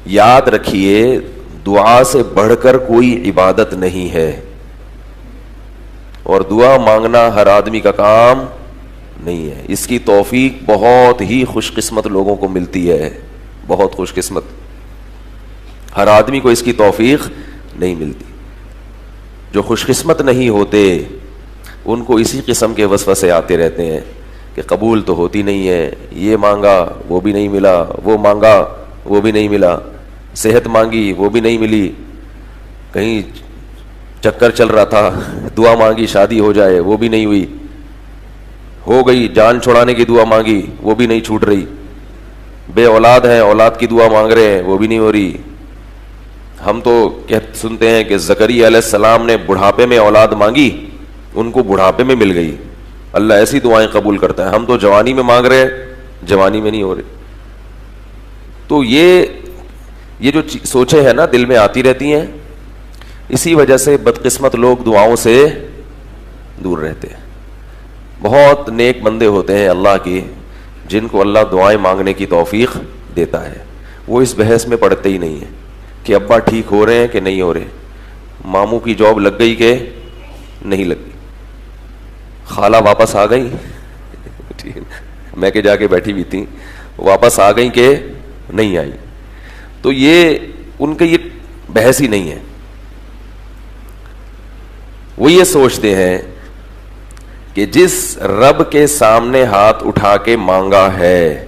یاد رکھیے دعا سے بڑھ کر کوئی عبادت نہیں ہے، اور دعا مانگنا ہر آدمی کا کام نہیں ہے. اس کی توفیق بہت ہی خوش قسمت لوگوں کو ملتی ہے، بہت خوش قسمت. ہر آدمی کو اس کی توفیق نہیں ملتی. جو خوش قسمت نہیں ہوتے ان کو اسی قسم کے وسوسے آتے رہتے ہیں کہ قبول تو ہوتی نہیں ہے، یہ مانگا وہ بھی نہیں ملا، وہ مانگا وہ بھی نہیں ملا، صحت مانگی وہ بھی نہیں ملی، کہیں چکر چل رہا تھا، دعا مانگی شادی ہو جائے وہ بھی نہیں ہوئی، ہو گئی جان چھڑانے کی دعا مانگی وہ بھی نہیں چھوٹ رہی، بے اولاد ہیں اولاد کی دعا مانگ رہے ہیں وہ بھی نہیں ہو رہی. ہم تو سنتے ہیں کہ زکریا علیہ السلام نے بڑھاپے میں اولاد مانگی، ان کو بڑھاپے میں مل گئی. اللہ ایسی دعائیں قبول کرتا ہے. ہم تو جوانی میں مانگ رہے ہیں، جوانی میں نہیں ہو رہے. تو یہ جو سوچیں ہیں نا دل میں آتی رہتی ہیں، اسی وجہ سے بدقسمت لوگ دعاؤں سے دور رہتے ہیں. بہت نیک بندے ہوتے ہیں اللہ کی جن کو اللہ دعائیں مانگنے کی توفیق دیتا ہے. وہ اس بحث میں پڑتے ہی نہیں ہیں کہ ابا ٹھیک ہو رہے ہیں کہ نہیں ہو رہے، ماموں کی جاب لگ گئی کہ نہیں لگ گئی، خالہ واپس آ گئی میں کہ جا کے بیٹھی ہوئی تھی، واپس آ گئی کہ نہیں آئی. تو یہ ان کے یہ بحث ہی نہیں ہے. وہ یہ سوچتے ہیں کہ جس رب کے سامنے ہاتھ اٹھا کے مانگا ہے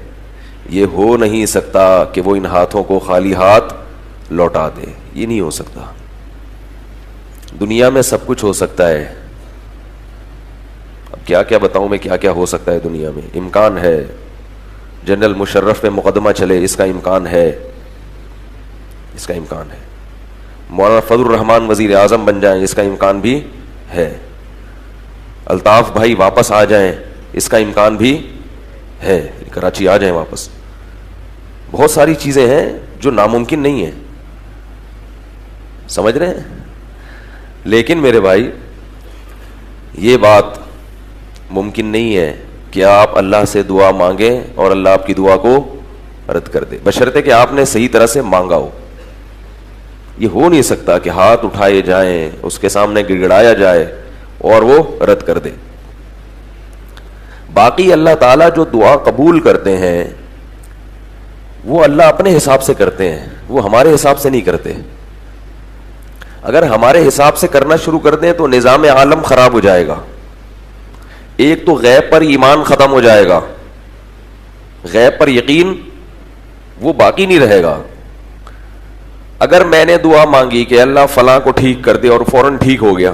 یہ ہو نہیں سکتا کہ وہ ان ہاتھوں کو خالی ہاتھ لوٹا دے. یہ نہیں ہو سکتا. دنیا میں سب کچھ ہو سکتا ہے. اب کیا کیا بتاؤں میں، کیا کیا ہو سکتا ہے دنیا میں. امکان ہے جنرل مشرف پہ مقدمہ چلے، اس کا امکان ہے، اس کا امکان ہے. مولانا فضل الرحمان وزیر اعظم بن جائیں، اس کا امکان بھی ہے. الطاف بھائی واپس آ جائیں، اس کا امکان بھی ہے، کراچی آ جائیں واپس. بہت ساری چیزیں ہیں جو ناممکن نہیں ہیں، سمجھ رہے ہیں. لیکن میرے بھائی یہ بات ممکن نہیں ہے کہ آپ اللہ سے دعا مانگیں اور اللہ آپ کی دعا کو رد کر دے، بشرطے کہ آپ نے صحیح طرح سے مانگا ہو. یہ ہو نہیں سکتا کہ ہاتھ اٹھائے جائیں، اس کے سامنے گڑگڑایا جائے اور وہ رد کر دے. باقی اللہ تعالیٰ جو دعا قبول کرتے ہیں وہ اللہ اپنے حساب سے کرتے ہیں، وہ ہمارے حساب سے نہیں کرتے. اگر ہمارے حساب سے کرنا شروع کر دیں تو نظام عالم خراب ہو جائے گا. ایک تو غیب پر ایمان ختم ہو جائے گا، غیب پر یقین وہ باقی نہیں رہے گا. اگر میں نے دعا مانگی کہ اللہ فلاں کو ٹھیک کر دے اور فوراً ٹھیک ہو گیا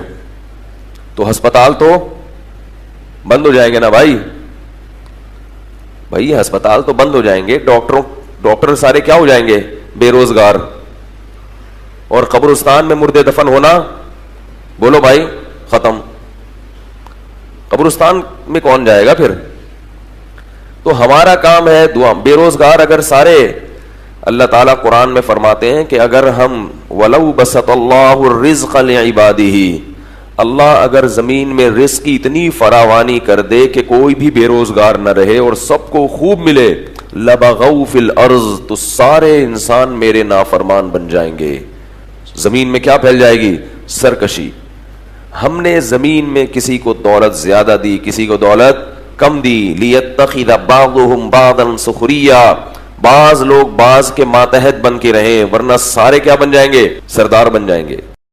تو ہسپتال تو بند ہو جائیں گے نا بھائی. بھائی ہسپتال تو بند ہو جائیں گے، ڈاکٹر سارے کیا ہو جائیں گے؟ بے روزگار. اور قبرستان میں مردے دفن ہونا بولو بھائی ختم. قبرستان میں کون جائے گا پھر؟ تو ہمارا کام ہے دعا. بے روزگار اگر سارے، اللہ تعالیٰ قرآن میں فرماتے ہیں کہ اگر ہم وَلَوْ بَسَطَ اللَّهُ الرِّزْقَ لِعِبَادِهِ، اللہ اگر زمین میں رزق کی اتنی فراوانی کر دے کہ کوئی بھی بے روزگار نہ رہے اور سب کو خوب ملے، لَبَغَوْا فِي الْأَرْضِ، تو سارے انسان میرے نافرمان بن جائیں گے. زمین میں کیا پھیل جائے گی؟ سرکشی. ہم نے زمین میں کسی کو دولت زیادہ دی، کسی کو دولت کم دی. لِيَتَّخِذَ بَعْضُهُمْ بَعْضًا سُخْرِيًّا، بعض لوگ بعض کے ماتحت بن کے رہیں، ورنہ سارے کیا بن جائیں گے؟ سردار بن جائیں گے.